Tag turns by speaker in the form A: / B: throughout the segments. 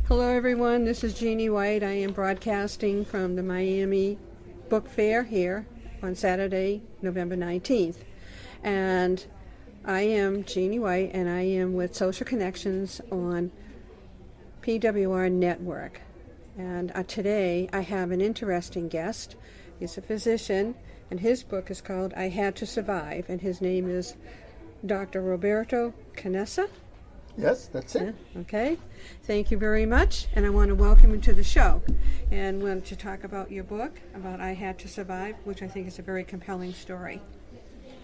A: Hello everyone, this is Jeanne White. I am broadcasting from the Miami Book Fair here on Saturday, November 19th. And I am Jeanne White and I am with Social Connections on PWR Network. And today I have an interesting guest. He's a physician and his book is called I Had to Survive, and his name is Dr. Roberto Canessa.
B: Yes, that's it.
A: Yeah, okay. Thank you very much, and I want to welcome you to the show. And we want to talk about your book, about I Had to Survive, which I think is a very compelling story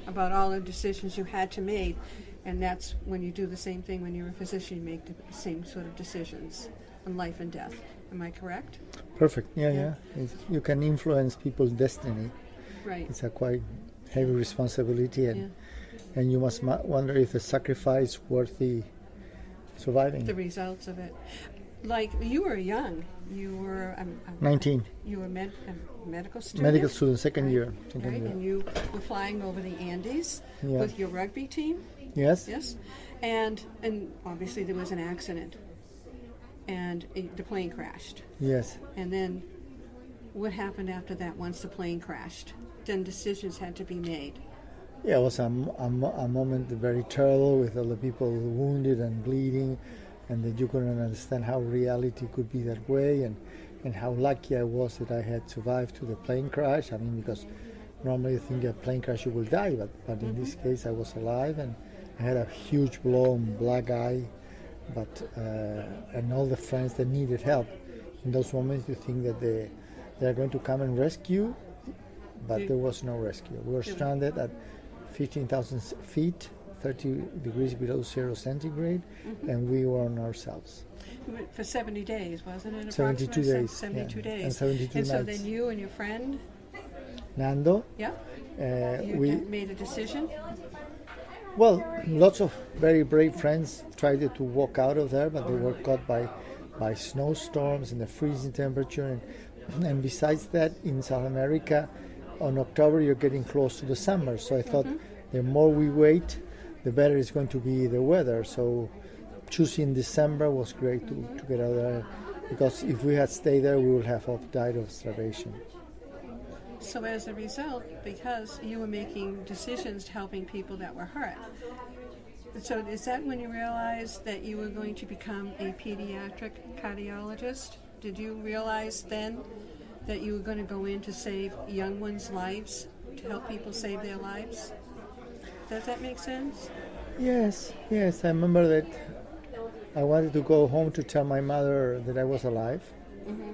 A: about all the decisions you had to make. And that's when you do the same thing when you're a physician, you make the same sort of decisions on life and death. Am I correct?
B: Perfect. Yeah. You can influence people's destiny.
A: Right.
B: It's a quite heavy responsibility, and you must wonder if the sacrifice worthy surviving.
A: The results of it. Like, you were young. You were
B: 19.
A: You were a medical student.
B: Medical student, second year.
A: Right, and you were flying over the Andes
B: Yeah.
A: with your rugby team.
B: Yes.
A: Yes, and obviously there was an accident, and the plane crashed.
B: Yes.
A: And then, what happened after that? Once the plane crashed, then decisions had to be made.
B: Yeah, it was a moment very terrible, with all the people wounded and bleeding, and that you couldn't understand how reality could be that way, and how lucky I was that I had survived to the plane crash. I mean, because normally you think a plane crash you will die, but in this case I was alive, and I had a huge blown black eye, but and all the friends that needed help. In those moments you think that they're going to come and rescue, but there was no rescue. We were stranded at 15,000 feet, 30 degrees below 0 centigrade, and we were on ourselves.
A: For 70 days, wasn't it?
B: 72 days.
A: 72 days.
B: And 72
A: and
B: nights.
A: so then you and your friend,
B: Nando,
A: you made a decision?
B: Well, lots of very brave friends tried to walk out of there, but they were caught by snowstorms and the freezing temperature. And besides that, in South America, on October, you're getting close to the summer. So I thought the more we wait, the better it's going to be the weather. So choosing December was great to get out there, because if we had stayed there, we would have all died of starvation.
A: So as a result, because you were making decisions helping people that were hurt, so is that when you realized that you were going to become a pediatric cardiologist? Did you realize then that you were going to go in to save young ones' lives, to help people save their lives? Does that make sense?
B: Yes. I remember that I wanted to go home to tell my mother that I was alive. Mm-hmm.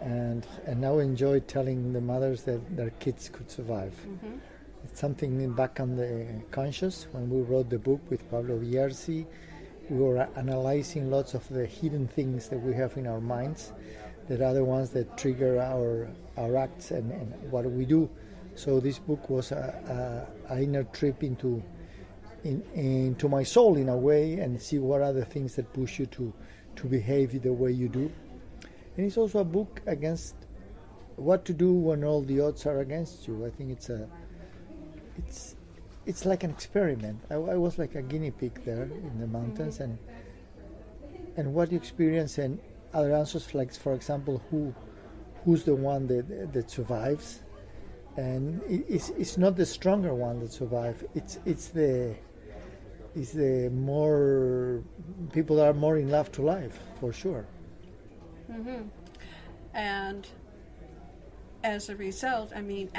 B: And now enjoy telling the mothers that their kids could survive. Mm-hmm. It's something back on the conscious. When we wrote the book with Pablo Villarsi, we were analyzing lots of the hidden things that we have in our minds, that are the ones that trigger our acts and what we do. So this book was an inner trip into my soul in a way, and see what are the things that push you to behave the way you do. And it's also a book against what to do when all the odds are against you. I think it's like an experiment. I was like a guinea pig there in the mountains, and what you experience, and other answers, like, for example, who's the one that survives, and it's not the stronger one that survives. It's the more people are more in love to life, for sure.
A: Mm-hmm. And as a result, I mean,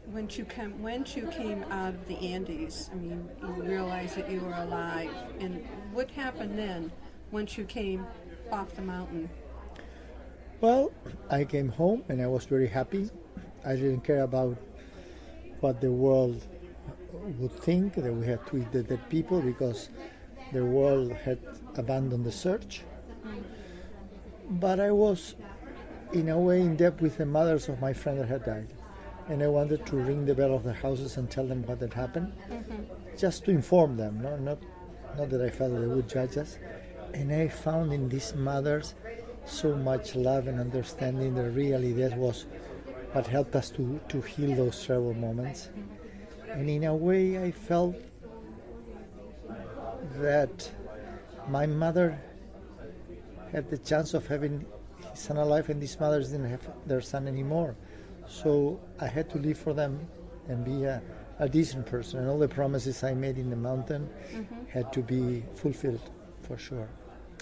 A: once you came out of the Andes, I mean, you realized that you were alive. And what happened then, once you came off the mountain?
B: Well, I came home and I was very happy. I didn't care about what the world would think, that we had to eat the dead people, because the world had abandoned the search. But I was, in a way, in debt with the mothers of my friend that had died. And I wanted to ring the bell of their houses and tell them what had happened, just to inform them, not that I felt that they would judge us. And I found in these mothers so much love and understanding that really that was what helped us to heal those terrible moments. And in a way, I felt that my mother had the chance of having his son alive, and these mothers didn't have their son anymore. So I had to live for them and be a decent person. And all the promises I made in the mountain had to be fulfilled, for sure.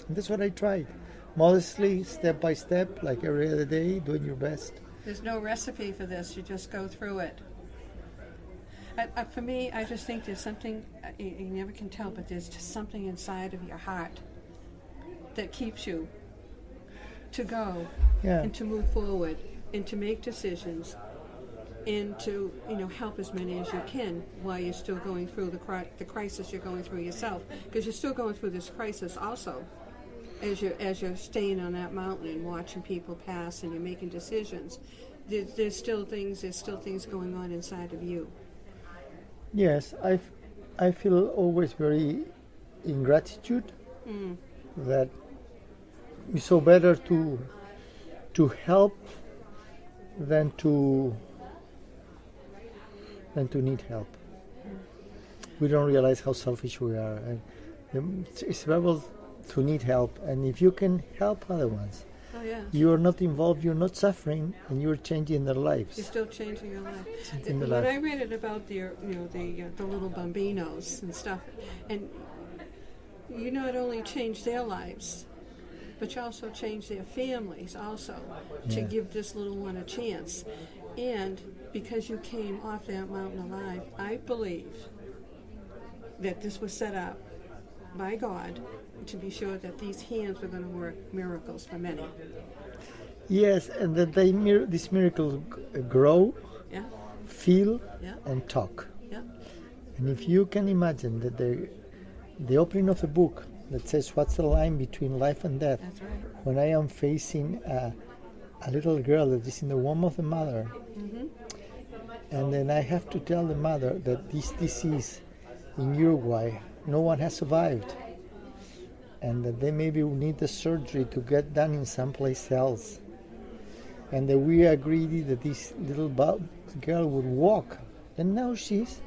B: And that's what I tried. Modestly, step by step, like every other day, doing your best.
A: There's no recipe for this. You just go through it. For me, I just think there's something, you never can tell, but there's just something inside of your heart that keeps you to go and to move forward and to make decisions and to, help as many as you can while you're still going through the crisis you're going through yourself. Because you're still going through this crisis also as you're staying on that mountain and watching people pass and you're making decisions. There's still things going on inside of you.
B: Yes, I feel always very in gratitude that it's so better to help than to need help. We don't realize how selfish we are, and it's better to need help. And if you can help other ones, you are not involved, you're not suffering, and you're changing their lives.
A: You're still changing your life. When I read it about the little bambinos and stuff, and you not only change their lives, but you also change their families also to give this little one a chance. And because you came off that mountain alive, I believe that this was set up by God to be sure that these hands were going to work miracles for many.
B: Yes, and that these miracles grow, feel, and talk.
A: Yeah.
B: And if you can imagine that the opening of a book that says what's the line between life and death,
A: that's right.
B: When I am facing a little girl that is in the womb of the mother, and then I have to tell the mother that this disease in Uruguay, no one has survived, and that they maybe will need the surgery to get done in someplace else, and that we agreed that this little girl would walk, and now she's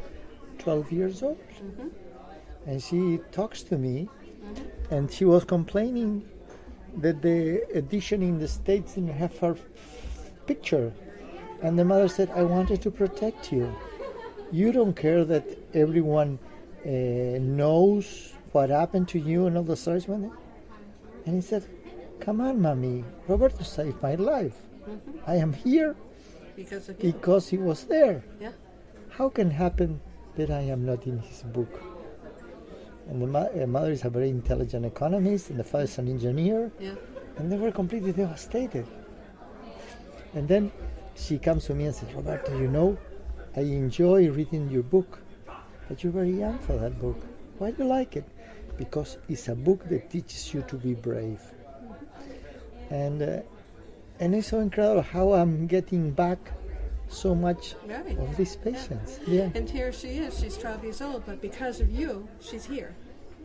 B: 12 years old, and she talks to me, and she was complaining that the edition in the States didn't have her picture, and the mother said, I wanted to protect you. You don't care that everyone knows what happened to you and all the stories. And he said, come on, Mommy, Roberto saved my life. I am here because he was there.
A: Yeah.
B: How can it happen that I am not in his book? And the mother is a very intelligent economist, and the father is an engineer, and they were completely devastated. And then she comes to me and says, Roberto, I enjoy reading your book, but you're very young for that book. Why do you like it? Because it's a book that teaches you to be brave. And it's so incredible how I'm getting back so much of these patients. Yeah.
A: And here she is. She's 12 years old, but because of you, she's here.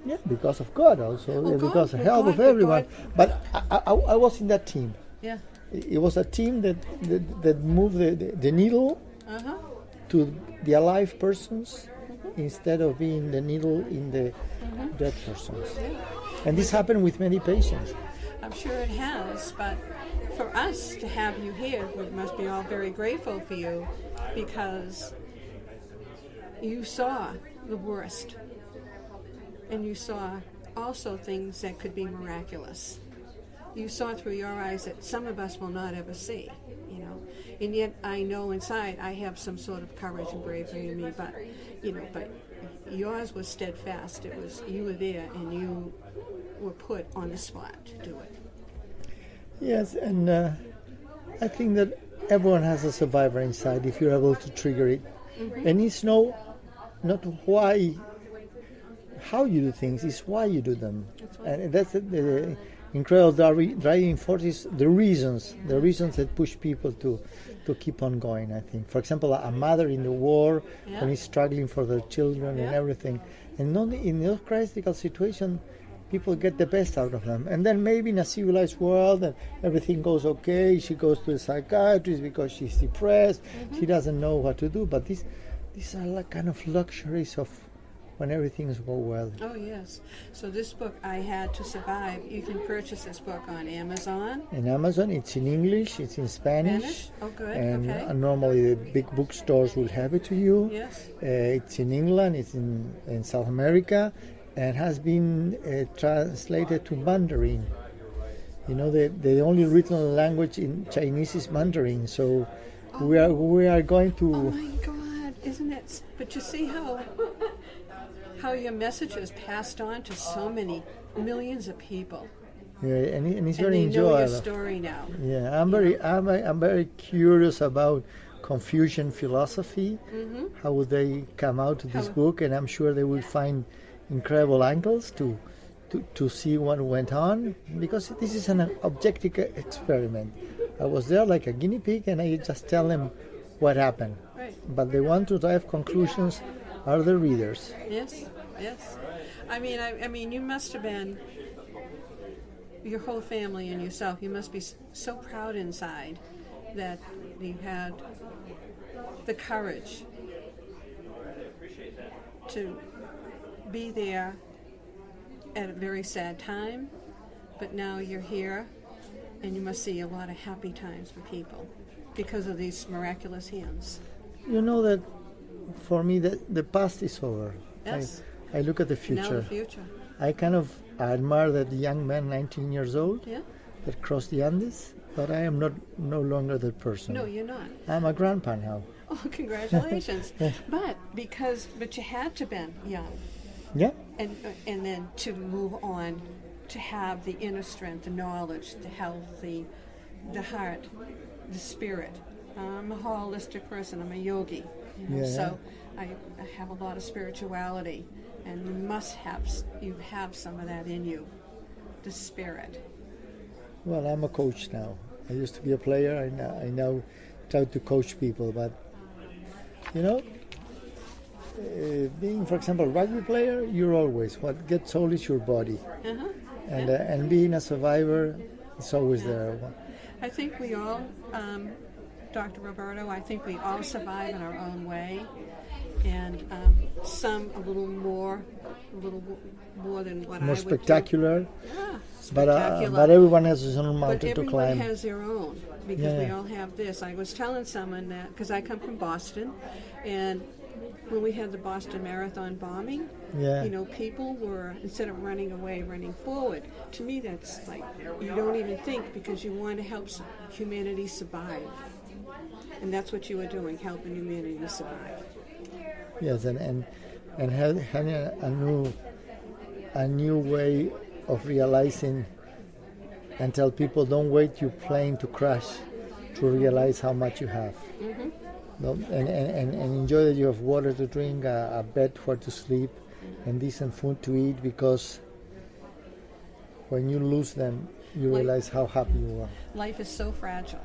B: Yeah, because of God also, because of the help of everyone. But I was in that team.
A: Yeah.
B: It was a team that moved the needle to the alive persons instead of being the needle in the dead persons. Yeah. And this happened with many patients.
A: I'm sure it has, but for us to have you here, we must be all very grateful for you, because you saw the worst, and you saw also things that could be miraculous. You saw through your eyes that some of us will not ever see, and yet I know inside I have some sort of courage and bravery in me, but yours was steadfast. It was, you were there and you were put on the spot to do it.
B: Yes, and I think that everyone has a survivor inside if you're able to trigger it. And it's not how you do things, it's why you do them. And that's the incredible driving force is the reasons that push people to keep on going, I think. For example, a mother in the war, when he's struggling for their children and everything. And in those critical situations, people get the best out of them. And then maybe in a civilized world and everything goes okay, she goes to a psychiatrist because she's depressed, she doesn't know what to do. But these are like kind of luxuries of when everything's go well.
A: Oh, yes. So this book, I Had to Survive, you can purchase this book on Amazon.
B: In Amazon, it's in English, it's in Spanish.
A: Oh, good.
B: And
A: Okay.
B: normally the big bookstores will have it to you.
A: Yes.
B: It's in England, it's in South America, and has been translated to Mandarin. You know, the only written language in Chinese is Mandarin, so we are going to...
A: Oh my God, isn't it? But you see how your message is passed on to so many millions of people.
B: Yeah, and it's
A: And
B: very
A: they know
B: enjoyable.
A: your story now.
B: Yeah, I'm very curious about Confucian philosophy.
A: Mm-hmm.
B: How would they come out to this
A: How-
B: book? And I'm sure they will find incredible angles to see what went on, because this is an objective experiment. I was there like a guinea pig, and I just tell them what happened.
A: Right.
B: But the one to drive conclusions are the readers.
A: Yes. Yes. I mean, you must have been, your whole family and yourself, you must be so proud inside that you had the courage to be there at a very sad time, but now you're here, and you must see a lot of happy times for people because of these miraculous hands.
B: You know that for me the past is over.
A: Yes.
B: I look at the
A: Now
B: future.
A: the future.
B: I kind of admire that young man, 19 years old,
A: Yeah?
B: that crossed the Andes, but I am no longer that person.
A: No, you're not.
B: I'm a grandpa now.
A: Oh, congratulations. But you had to been young,
B: Yeah,
A: and then to move on, to have the inner strength, the knowledge, the health, the heart, the spirit. I'm a holistic person. I'm a yogi.
B: Yeah.
A: So I have a lot of spirituality, and you have some of that in you, the spirit.
B: well, I'm a coach now. I used to be a player. I now try to coach people, but you know, being, for example, a rugby player, you're always, what gets old is your body,
A: Uh-huh.
B: and being a survivor, it's always there.
A: I think we all, Dr. Roberto, I think we all survive in our own way, and some a little more than what I
B: More
A: would
B: spectacular,
A: do. Yeah,
B: but
A: spectacular.
B: everyone has his own
A: But
B: mountain to
A: everyone
B: climb.
A: has their own, because we
B: Yeah.
A: all have this. I was telling someone that, because I come from Boston, and when we had the Boston Marathon bombing,
B: Yeah.
A: you know, people were, instead of running away, running forward. To me, that's like, you don't even think, because you want to help humanity survive. And that's what you were doing, helping humanity survive.
B: Yes, and having a new way of realizing, and tell people, don't wait your plane to crash to realize how much you have.
A: Mm-hmm.
B: No, and enjoy that you have water to drink, a bed where to sleep, and decent food to eat, because when you lose them, you
A: Like-
B: realize how happy you are.
A: Life is so fragile,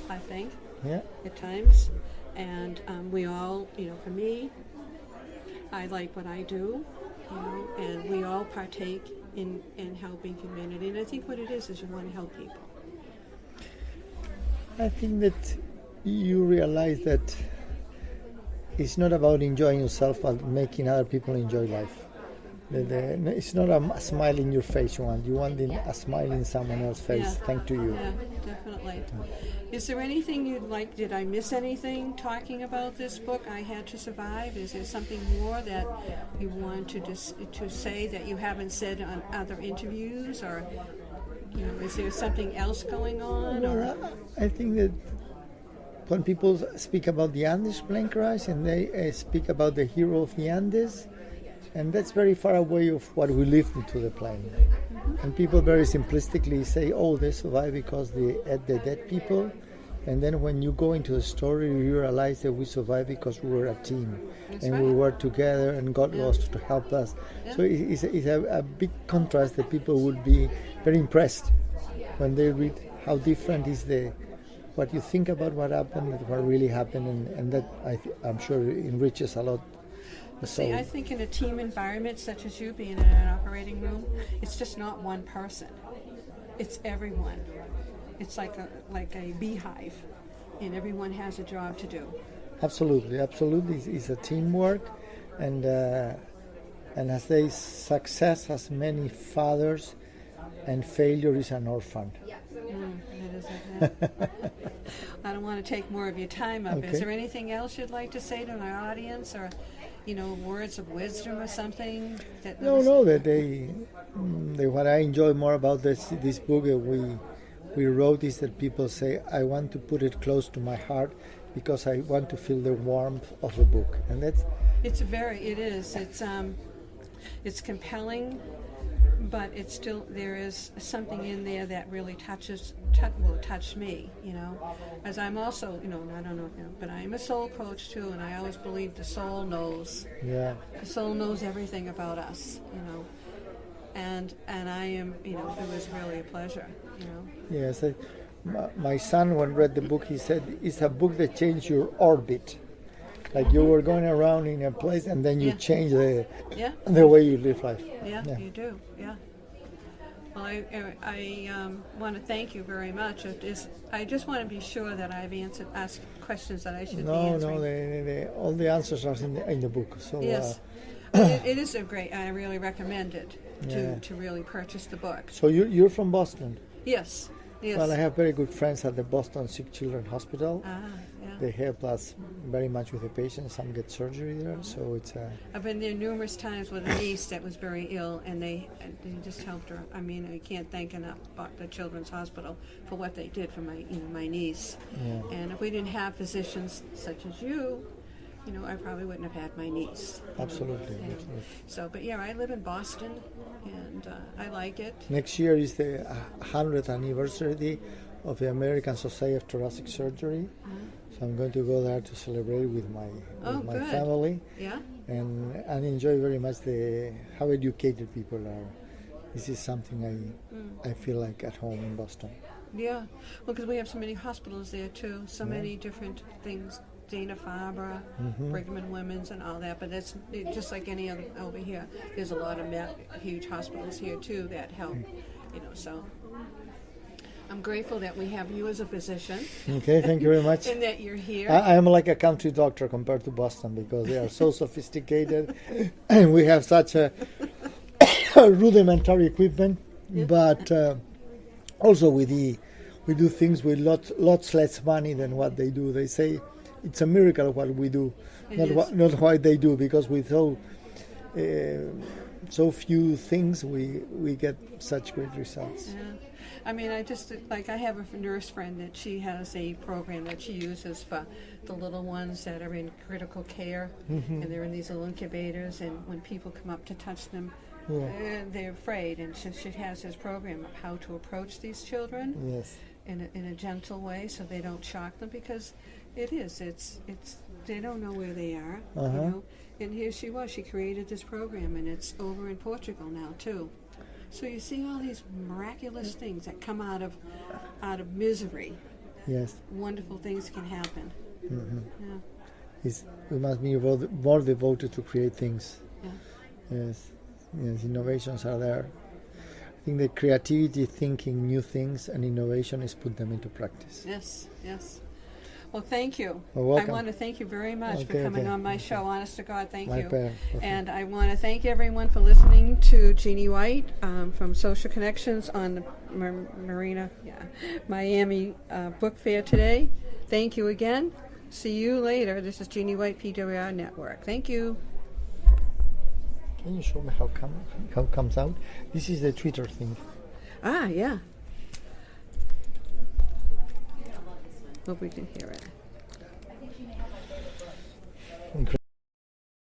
A: I think,
B: Yeah.
A: at times. And we all, you know, for me, I like what I do, you know, and we all partake in helping humanity. And I think what it is you want to help people.
B: I think that you realize that it's not about enjoying yourself, but making other people enjoy life. It's not a smile in your face you want. You want a smile in someone else's face.
A: Yeah.
B: Thanks to you.
A: Yeah, definitely. Is there anything you'd like, did I miss anything talking about this book, I Had to Survive? Is there something more that you want to say that you haven't said on other interviews? Or, you know, is there something else going on? Or?
B: Well, I think that when people speak about the Andes plane crash, and they speak about the hero of the Andes, and that's very far away of what we lived into the plane. And people very simplistically say, oh, they survived because they ate the dead people. And then when you go into the story, you realize that we survived because we were a team.
A: That's
B: and
A: right.
B: we were together, and God
A: Yeah.
B: was to help us.
A: Yeah.
B: So it's a big contrast that people would be very impressed when they read how different is what you think about what happened and what really happened. And that, I'm sure, enriches a lot.
A: See, I think in a team environment such as you being in an operating room, it's just not one person. It's everyone. It's like a beehive, and everyone has a job to do.
B: Absolutely. It's a teamwork, and And as they success has many fathers, and failure is an orphan.
A: It is I don't want to take more of your time up.
B: Okay.
A: Is there anything else you'd like to say to our audience, or words of wisdom or something?
B: No. That they what I enjoy more about this book we wrote is that people say, I want to put it close to my heart because I want to feel the warmth of the book, and that's.
A: It is. It's compelling, but it's still, there is something in there that really will touch me, as I'm also, I don't know, but I'm a soul coach too, and I always believe the soul knows.
B: Yeah.
A: The soul knows everything about us, and I am, it was really a pleasure,
B: Yes. My son, when read the book, he said, it's a book that changed your orbit. Like you were going around in a place and then you change the way you live life.
A: Yeah, you do. Yeah. Well, I want to thank you very much. I just want to be sure that I've asked questions that I should be answering.
B: No, all the answers are in the book. So
A: yes, it is a great. I really recommend it to really purchase the book.
B: So you're from Boston?
A: Yes.
B: Well, I have very good friends at the Boston Sick Children Hospital.
A: Yeah.
B: They help us very much with the patients. Some get surgery there, so it's.
A: I've been there numerous times with a niece that was very ill, and they just helped her. I mean, I can't thank enough about the Children's Hospital for what they did for my niece.
B: Yeah.
A: And if we didn't have physicians such as you, I probably wouldn't have had my niece.
B: Absolutely.
A: So, but I live in Boston, and I like it.
B: Next year is the 100th anniversary of the American Society of Thoracic Surgery. So I'm going to go there to celebrate with my family.
A: Yeah.
B: And enjoy very much how educated people are. This is something I feel like at home in Boston.
A: Yeah. Well, because we have so many hospitals there too, so many different things. Dana-Farber, Brigham and Women's, and all that. But it's just like any other over here. There's a lot of huge hospitals here too that help. So I'm grateful that we have you as a physician. Okay,
B: thank you very much.
A: And that you're here.
B: I am like a country doctor compared to Boston because they are so sophisticated, and we have such a rudimentary equipment. Yeah. But also we do things with lots less money than what they do. They say. It's a miracle what we do, not what they do, because with so few things we get such great results.
A: Yeah. I mean, I have a nurse friend that she has a program that she uses for the little ones that are in critical care, and they're in these little incubators, and when people come up to touch them, they're afraid, and she has this program of how to approach these children in a gentle way so they don't shock them, because it's they don't know where they are, and here she created this program, and it's over in Portugal now too. So you see all these miraculous things that come out of misery.
B: Yes.
A: Wonderful things can happen. Yeah.
B: We must be more devoted to create things.
A: Yeah.
B: Yes, innovations are there. I think the creativity, thinking new things, and innovation is put them into practice.
A: Yes. Well, thank you.
B: Well, welcome.
A: I want to thank you very much for coming on my show. Honest to God, thank you.
B: Pleasure.
A: And I want to thank everyone for listening to Jeanne White from Social Connections on the Miami Book Fair today. Thank you again. See you later. This is Jeanne White, PWR Network. Thank you.
B: Can you show me how it comes out? This is the Twitter thing.
A: Yeah. Hope we can hear it.